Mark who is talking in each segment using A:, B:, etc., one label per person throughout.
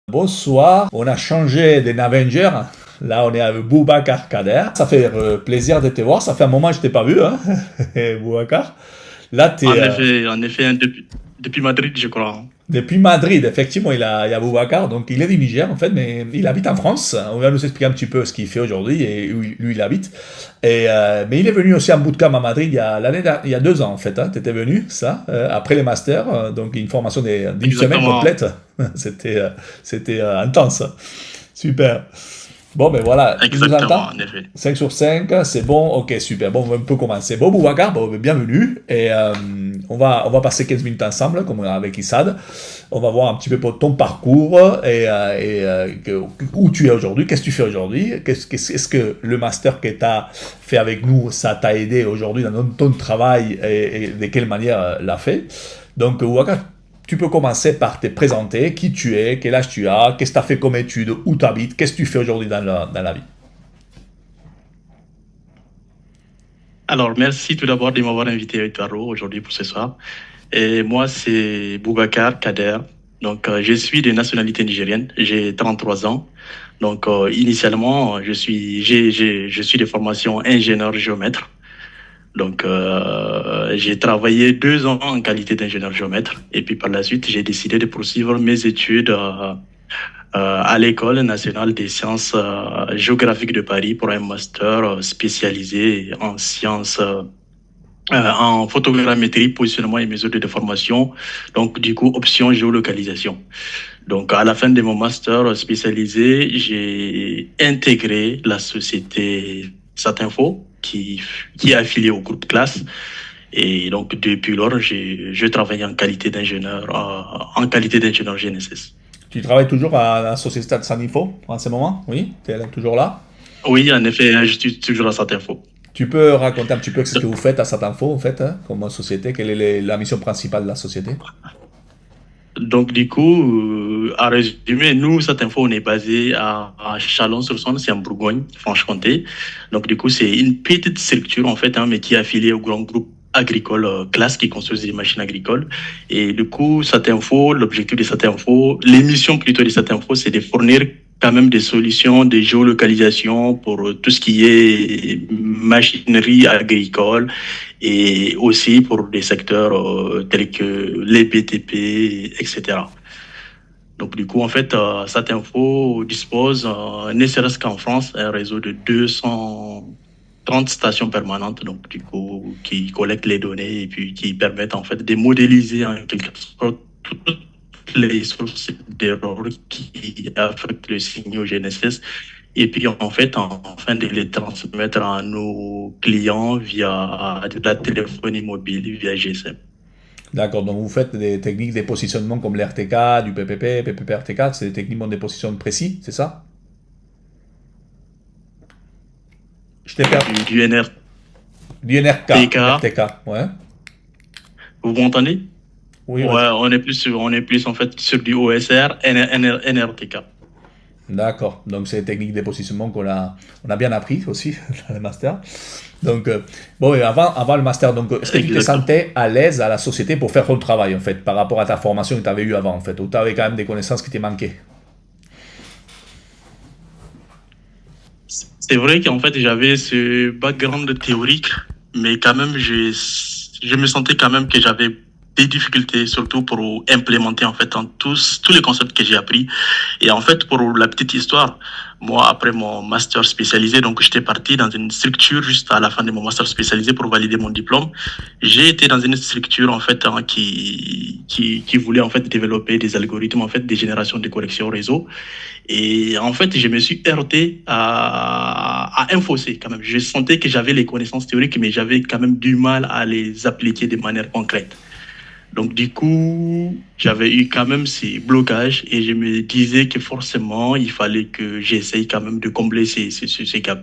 A: Bonsoir, on a changé des Avengers. Là, on est avec Boubacar Kader. Ça fait plaisir de te voir. Ça fait un moment que je t'ai pas vu, hein, Boubacar. Là, tu es
B: En effet, hein, depuis Madrid, je crois.
A: depuis Madrid. Effectivement, il y a Boubacar. Donc, il est du Niger, en fait, mais il habite en France. On va nous expliquer un petit peu ce qu'il fait aujourd'hui et où lui, il habite. Mais il est venu aussi en bootcamp à Madrid il y a 2 ans, en fait. Hein. Tu étais venu, ça, après les masters. Donc, une formation d'une semaine
B: Exactement,
A: complète. C'était intense. Super. Bon, ben voilà, tu nous
B: exactement,
A: entends?
B: en effet.
A: 5 sur 5, c'est bon, ok, super. Bon, on peut commencer. Bon, Boubacar, bon, ben, bienvenue. Et on va passer 15 minutes ensemble, comme avec Issad. On va voir un petit peu pour ton parcours où tu es aujourd'hui, qu'est-ce que tu fais aujourd'hui. Est-ce que le master que tu as fait avec nous, ça t'a aidé aujourd'hui dans ton travail et de quelle manière l'a fait? Donc, Boubacar, tu peux commencer par te présenter, qui tu es, quel âge tu as, qu'est-ce que tu as fait comme études, où tu habites, qu'est-ce que tu fais aujourd'hui dans la vie.
B: Alors, merci tout d'abord de m'avoir invité, Eduardo, aujourd'hui pour ce soir. Et moi, c'est Boubacar Kader. Donc, je suis de nationalité nigérienne. J'ai 33 ans. Donc, initialement, je suis de formation ingénieur géomètre. Donc, j'ai travaillé 2 ans en qualité d'ingénieur géomètre. Et puis, par la suite, j'ai décidé de poursuivre mes études à l'École nationale des sciences géographiques de Paris pour un master spécialisé en sciences, en photogrammétrie, positionnement et méthode de formation. Donc, du coup, option géolocalisation. Donc, à la fin de mon master spécialisé, j'ai intégré la société Satinfo, qui est affiliée au groupe classe. Et donc, depuis lors, je travaille en qualité d'ingénieur GNSS.
A: Tu travailles toujours à la société de Sanifo en ce moment. Oui, tu es toujours là.
B: Oui, en effet, je suis toujours à Satinfo.
A: Tu peux raconter un petit peu ce que vous faites à cette info, en fait, hein, comme société, quelle est la mission principale de la société.
B: Donc, du coup, à résumer, nous, cette info, on est basé à Chalon-sur-Saône, c'est en Bourgogne, Franche-Comté. Donc, du coup, c'est une petite structure, en fait, hein, mais qui est affiliée au grand groupe agricole Classe qui construit des machines agricoles. Et du coup, cette info, l'objectif de cette info, l'émission plutôt de cette info, c'est de fournir quand même des solutions de géolocalisation pour tout ce qui est machinerie agricole et aussi pour des secteurs tels que les BTP, etc. Donc, du coup, en fait, cette info dispose, ne serait-ce qu'en France, un réseau de 230 stations permanentes, donc, du coup, qui collectent les données et puis qui permettent, en fait, de modéliser en quelque sorte toutes les sources d'erreurs qui affectent le signal GNSS et puis, en fait, enfin, de les transmettre à nos clients via de la téléphonie mobile, via GSM.
A: D'accord, donc vous faites des techniques de positionnement comme l'RTK, du PPP, PPP-RTK, c'est des techniques de positionnement précis, c'est ça? Je t'ai perdu.
B: Du
A: Du NRK,
B: NRTK,
A: RTK, ouais.
B: vous m'entendez?
A: Oui, vas-y.
B: Ouais, on est plus en fait sur du OSR, NRTK.
A: D'accord. Donc, c'est des techniques de positionnement on a bien appris aussi dans le master. Donc, bon, et avant le master, donc, est-ce que tu te
B: Exactement.
A: sentais à l'aise à la société pour faire ton travail, en fait, par rapport à ta formation que tu avais eue avant, en fait, ou tu avais quand même des connaissances qui te manquaient?
B: C'est vrai qu'en fait, j'avais ce background théorique, mais quand même, je me sentais quand même que j'avais des difficultés, surtout pour implémenter en fait en tous les concepts que j'ai appris. Et en fait, pour la petite histoire, moi, après mon master spécialisé, donc j'étais parti dans une structure juste à la fin de mon master spécialisé pour valider mon diplôme. J'ai été dans une structure en fait qui voulait en fait développer des algorithmes en fait des générations de corrections réseau. Et en fait, je me suis heurté à un fossé quand même. Je sentais que j'avais les connaissances théoriques, mais j'avais quand même du mal à les appliquer de manière concrète. Donc, du coup, j'avais eu quand même ces blocages et je me disais que forcément, il fallait que j'essaye quand même de combler ces gaps.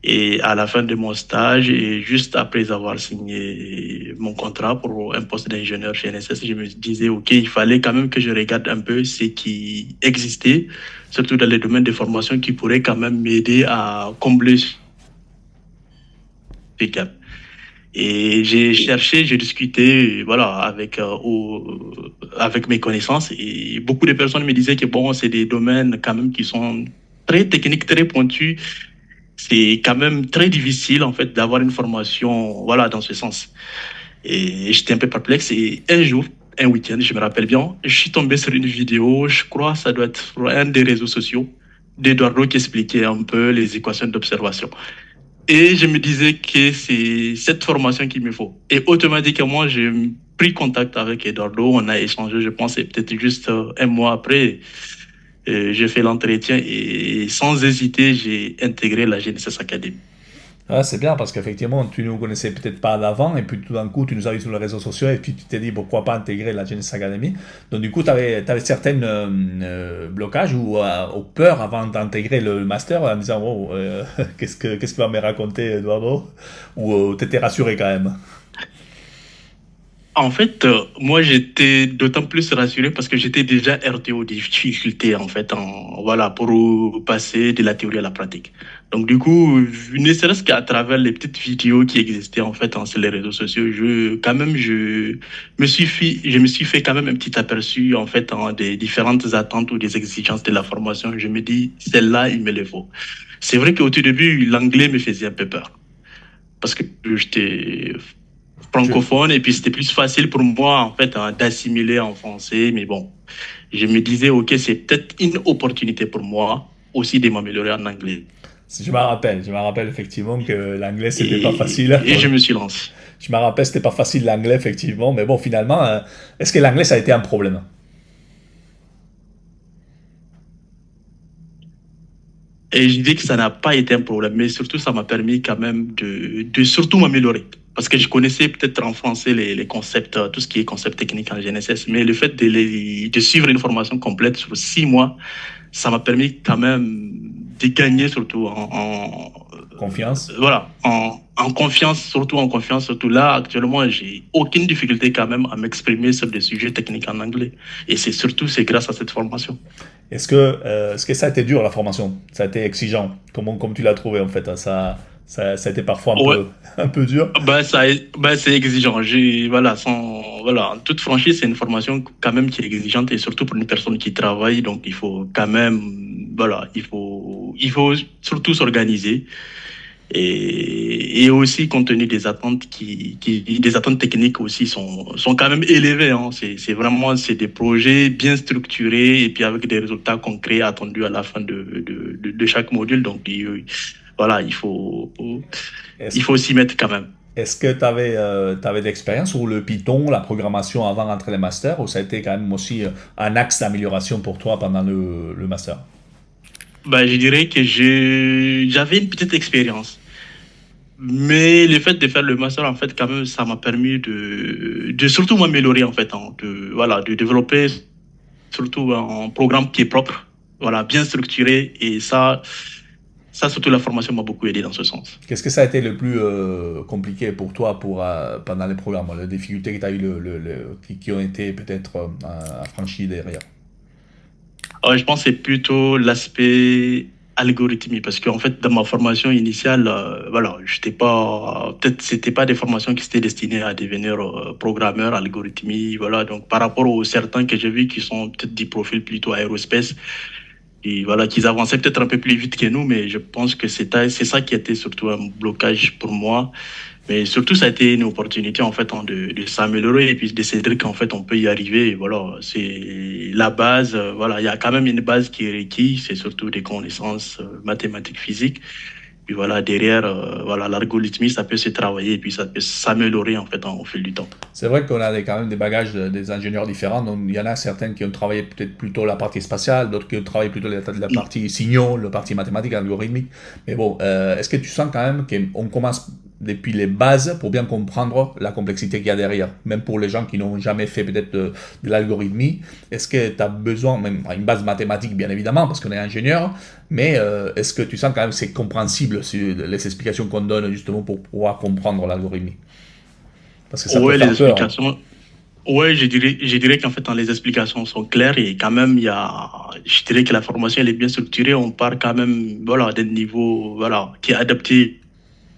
B: Et à la fin de mon stage, et juste après avoir signé mon contrat pour un poste d'ingénieur chez NSS, je me disais, OK, il fallait quand même que je regarde un peu ce qui existait, surtout dans les domaines de formation qui pourraient quand même m'aider à combler ces gaps. Et j'ai cherché, j'ai discuté, voilà, avec mes connaissances et beaucoup de personnes me disaient que bon, c'est des domaines quand même qui sont très techniques, très pointus. C'est quand même très difficile en fait d'avoir une formation, voilà, dans ce sens. Et j'étais un peu perplexe et un jour, un week-end, je me rappelle bien, je suis tombé sur une vidéo, je crois que ça doit être sur un des réseaux sociaux, d'Eduardo qui expliquait un peu les équations d'observation. Et je me disais que c'est cette formation qu'il me faut. Et automatiquement, j'ai pris contact avec Eduardo. On a échangé, je pense, et peut-être juste un mois après, j'ai fait l'entretien et sans hésiter, j'ai intégré la Genesis Academy.
A: Ah, c'est bien parce qu'effectivement, tu ne nous connaissais peut-être pas d'avant et puis tout d'un coup, tu nous as vu sur les réseaux sociaux et puis tu t'es dit pourquoi pas intégrer la Genesis Academy. Donc du coup, tu avais certains blocages ou peur avant d'intégrer le master en disant oh, qu'est-ce que va me raconter Eduardo ou tu étais rassuré quand même.
B: En fait, moi, j'étais d'autant plus rassuré parce que j'étais déjà heurté aux difficultés, en fait, voilà, pour passer de la théorie à la pratique. Donc, du coup, ne serait-ce qu'à travers les petites vidéos qui existaient, en fait, sur les réseaux sociaux, je me suis fait quand même un petit aperçu, en fait, des différentes attentes ou des exigences de la formation. Je me dis, celle-là, il me le faut. C'est vrai qu'au tout début, l'anglais me faisait un peu peur parce que j'étais
A: Je,
B: francophone et puis c'était plus facile pour moi en fait d'assimiler en français. Mais bon, je me disais ok, c'est peut-être une opportunité pour moi aussi de m'améliorer en anglais.
A: je me rappelle effectivement que l'anglais c'était pas facile.
B: Et je me suis lancé.
A: Je me rappelle c'était pas facile l'anglais effectivement, mais bon finalement, est-ce que l'anglais ça a été un problème?
B: Et je dis que ça n'a pas été un problème, mais surtout ça m'a permis quand même de surtout m'améliorer. Parce que je connaissais peut-être en français les concepts, tout ce qui est concept technique en GNSS, mais le fait de suivre une formation complète sur 6 mois, ça m'a permis quand même de gagner surtout
A: Confiance?
B: voilà, en confiance, surtout en confiance, surtout là, actuellement, j'ai aucune difficulté quand même à m'exprimer sur des sujets techniques en anglais. Et c'est grâce à cette formation.
A: Est-ce que ça a été dur la formation? Ça a été exigeant? Comment tu l'as trouvé en fait? Ça a été parfois un
B: Ouais,
A: peu, un peu dur?
B: c'est exigeant. Voilà, en toute franchise, c'est une formation quand même qui est exigeante et surtout pour une personne qui travaille. Donc, il faut quand même, voilà, il faut surtout s'organiser et aussi compte tenu des attentes des attentes techniques aussi sont quand même élevées. Hein. C'est vraiment, c'est des projets bien structurés et puis avec des résultats concrets attendus à la fin de chaque module. Donc, voilà, il
A: Est-ce,
B: faut s'y mettre quand même.
A: est-ce que tu avais de l'expérience sur le Python, la programmation avant d'entrer les masters, ou ça a été quand même aussi un axe d'amélioration pour toi pendant le master?
B: Bah, je dirais que j'avais une petite expérience. Mais le fait de faire le master, en fait, quand même, ça m'a permis de surtout m'améliorer, en fait, voilà, de développer surtout un programme qui est propre, voilà, bien structuré. Et ça, surtout la formation m'a beaucoup aidé dans ce sens.
A: Qu'est-ce que ça a été le plus compliqué pour toi pendant les programmes, les difficultés que tu as eues qui ont été peut-être affranchies derrière?
B: Je pense que c'est plutôt l'aspect algorithmique parce qu'en fait, dans ma formation initiale, voilà, j'étais pas, peut-être c'était pas des formations qui étaient destinées à devenir programmeur algorithmie, voilà. Donc, par rapport aux certains que j'ai vus qui sont peut-être des profils plutôt aérospace, et voilà, qu'ils avançaient peut-être un peu plus vite que nous, mais je pense que c'est ça qui était surtout un blocage pour moi. Mais surtout, ça a été une opportunité en fait de s'améliorer et puis de se dire qu'en fait on peut y arriver. Et voilà, c'est la base. Voilà, il y a quand même une base qui est requise, c'est surtout des connaissances mathématiques, physiques. Puis voilà, derrière, voilà, l'algorithmie, ça peut se travailler et puis ça peut s'améliorer en fait au fil du temps.
A: C'est vrai qu'on a quand même des bagages des ingénieurs différents. Donc, il y en a certains qui ont travaillé peut-être plutôt la partie spatiale, d'autres qui ont travaillé plutôt la partie signaux, la partie mathématique, algorithmique. Mais bon, est-ce que tu sens quand même qu'on commence depuis les bases pour bien comprendre la complexité qu'il y a derrière, même pour les gens qui n'ont jamais fait peut-être de l'algorithmie? Est-ce que tu as besoin, même à une base mathématique bien évidemment, parce qu'on est ingénieur, mais est-ce que tu sens quand même que c'est compréhensible sur les explications qu'on donne justement pour pouvoir comprendre l'algorithmie? Parce que ça peut
B: Ouais, les
A: faire peur, hein.
B: explications. Ouais, je dirais qu'en fait, les explications sont claires et quand même, je dirais que la formation, elle est bien structurée. On part quand même, voilà, d'un niveau, voilà, qui est adapté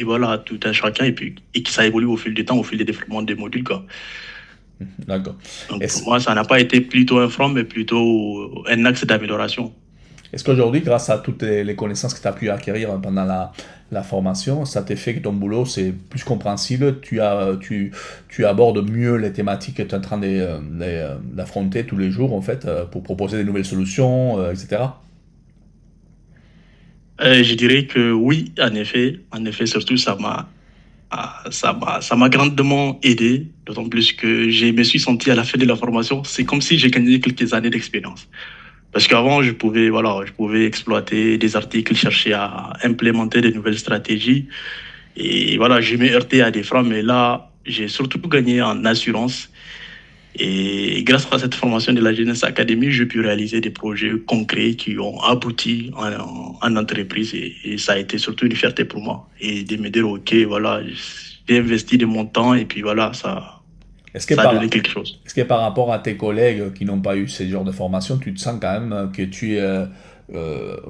B: voilà, tout un chacun, et que ça évolue au fil du temps, au fil des développements des modules, quoi.
A: D'accord.
B: Donc pour
A: Est-ce,
B: moi, ça n'a pas été plutôt un frein, mais plutôt un axe d'amélioration.
A: est-ce qu'aujourd'hui, grâce à toutes les connaissances que tu as pu acquérir pendant la formation, ça t'est fait que ton boulot c'est plus compréhensible, tu abordes mieux les thématiques que tu es en train d'affronter tous les jours en fait, pour proposer des nouvelles solutions, etc.
B: Je dirais que oui, en effet, surtout ça m'a grandement aidé, d'autant plus que je me suis senti à la fin de la formation, c'est comme si j'ai gagné quelques années d'expérience. Parce qu'avant, je pouvais exploiter des articles, chercher à implémenter de nouvelles stratégies. Et voilà, je me heurtais à des freins, mais là, j'ai surtout gagné en assurance. Et grâce à cette formation de la Jeunesse Academy, j'ai pu réaliser des projets concrets qui ont abouti en entreprise. Et ça a été surtout une fierté pour moi. Et de me dire, OK, voilà, j'ai investi de mon temps et puis voilà,
A: Est-ce que
B: ça a donné
A: par,
B: quelque chose.
A: est-ce que par rapport à tes collègues qui n'ont pas eu ce genre de formation, tu te sens quand même que tu es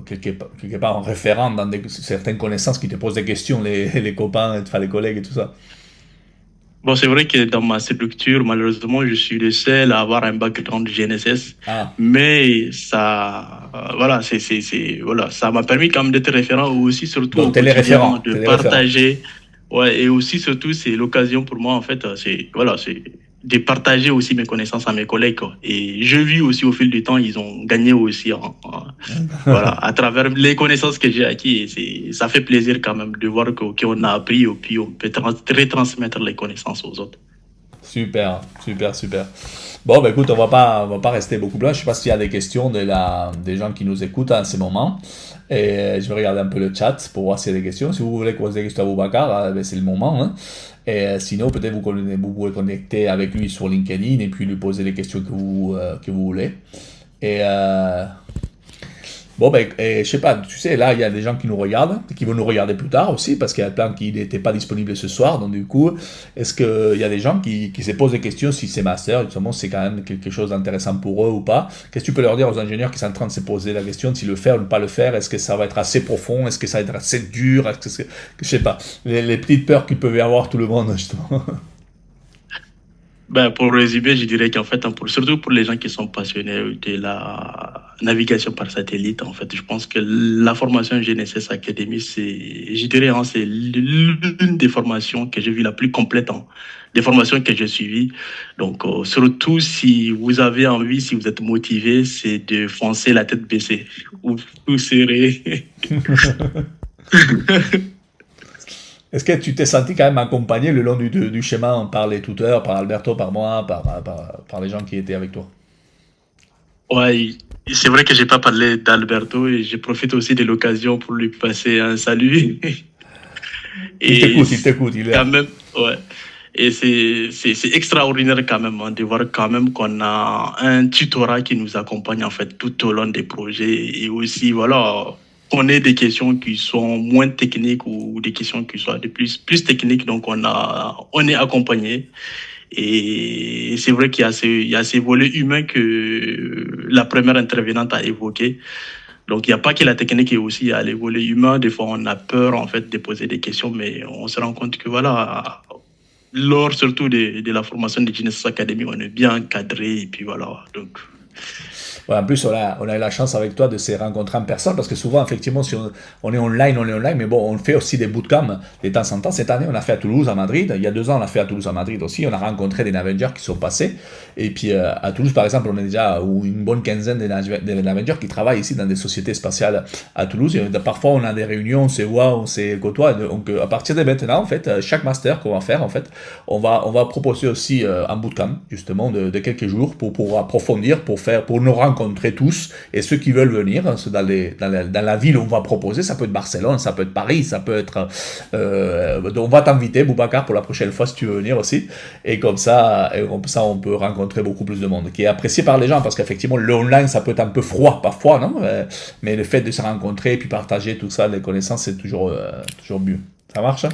A: quelque part un référent dans certaines connaissances qui te posent des questions, les copains, enfin, les collègues et tout ça?
B: Bon, c'est vrai que dans ma structure, malheureusement, je suis le seul à avoir un background GNSS,
A: Ah,
B: mais voilà, voilà, ça m'a permis quand même d'être référent aussi, surtout au
A: donc
B: quotidien, de
A: t'es les référents.
B: partager, ouais, et aussi surtout c'est l'occasion pour moi en fait, c'est de partager aussi mes connaissances à mes collègues, quoi. Et je vis aussi au fil du temps, ils ont gagné aussi voilà, à travers les connaissances que j'ai acquises, ça fait plaisir quand même de voir qu'on a appris et puis on peut retransmettre les connaissances aux autres.
A: Super, super, super. Bon, bah écoute, on va pas rester beaucoup plus loin. Je sais pas s'il y a des questions des gens qui nous écoutent en ce moment. Et je vais regarder un peu le chat pour voir s'il y a des questions. Si vous voulez poser des questions à Boubacar, ben, c'est le moment, hein. Et sinon, peut-être vous pouvez connecter avec lui sur LinkedIn et puis lui poser les questions que vous voulez. Et bon, ben, je sais pas, tu sais, là, il y a des gens qui nous regardent, qui vont nous regarder plus tard aussi, parce qu'il y a plein qui n'étaient pas disponibles ce soir. Donc, du coup, est-ce qu'il y a des gens qui se posent des questions si c'est master, justement, c'est quand même quelque chose d'intéressant pour eux ou pas? Qu'est-ce que tu peux leur dire aux ingénieurs qui sont en train de se poser la question, si le faire ou ne pas le faire? Est-ce que ça va être assez profond? Est-ce que ça va être assez dur? Je sais pas, les petites peurs qu'il peut y avoir tout le monde, justement.
B: Ben, pour résumer, je dirais qu'en fait, surtout pour les gens qui sont passionnés de la navigation par satellite, en fait, je pense que la formation GNSS Academy, je dirais, hein, c'est l'une des formations que j'ai vues la plus complète, hein, des formations que j'ai suivies. Donc, surtout si vous avez envie, si vous êtes motivé, c'est de foncer la tête baissée. Vous serez.
A: Est-ce que tu t'es senti quand même accompagné le long du chemin par les tuteurs, par Alberto, par moi, par les gens qui étaient avec toi?
B: Ouais, c'est vrai que j'ai pas parlé d'Alberto et je profite aussi de l'occasion pour lui passer un salut. Et
A: Il t'écoute, il est
B: quand
A: là.
B: même, ouais. Et c'est extraordinaire quand même hein, de voir quand même qu'on a un tutorat qui nous accompagne en fait tout au long des projets et aussi voilà qu'on ait des questions qui sont moins techniques ou des questions qui soient de plus techniques donc on est accompagné et c'est vrai il y a ces volets humains que la première intervenante a évoqué. Donc, il n'y a pas que la technique, il y a aussi il y a les volets humains. Des fois, on a peur, en fait, de poser des questions, mais on se rend compte que, voilà, lors surtout de la formation de Genesis Academy, on est bien encadré, et puis voilà. Donc,
A: Ouais, en plus, on a eu la chance avec toi de se rencontrer en personne parce que souvent, effectivement, si on est online, mais bon, on fait aussi des bootcamps de temps en temps. Cette année, on a fait à Toulouse, à Madrid. Il y a 2 ans, on a fait à Toulouse, à Madrid aussi. On a rencontré des Navengers qui sont passés. Et puis, à Toulouse, par exemple, on a déjà une bonne quinzaine de Navengers qui travaillent ici dans des sociétés spatiales à Toulouse. Et parfois, on a des réunions, on se voit, on se côtoie. Donc, à partir de maintenant, en fait, chaque master qu'on va faire, en fait, on va proposer aussi un bootcamp, justement, de quelques jours pour approfondir, pour nous rencontrer tous et ceux qui veulent venir dans la ville où on va proposer, ça peut être Barcelone, ça peut être Paris, ça peut être on va t'inviter Boubacar pour la prochaine fois si tu veux venir aussi et comme ça on peut rencontrer beaucoup plus de monde qui est apprécié par les gens parce qu'effectivement le online ça peut être un peu froid parfois non mais le fait de se rencontrer et puis partager tout ça les connaissances c'est toujours mieux, ça marche hein?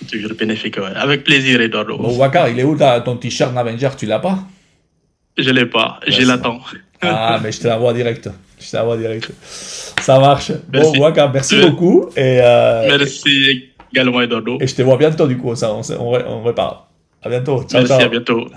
B: toujours bénéfique, ouais. Avec plaisir, Eduardo.
A: Bon Boubacar il est où ton t-shirt Avenger, tu l'as pas?
B: Je l'ai pas,
A: Ouais,
B: je l'attends.
A: ah, mais je te l'envoie direct. Je te l'envoie direct. Ça marche. Bon,
B: Merci.
A: Waka, merci
B: Euh,
A: beaucoup.
B: Merci. Également, Eduardo.
A: Et je te vois bientôt, du coup, on reparle. À bientôt. Ciao,
B: Merci, à
A: ciao.
B: bientôt.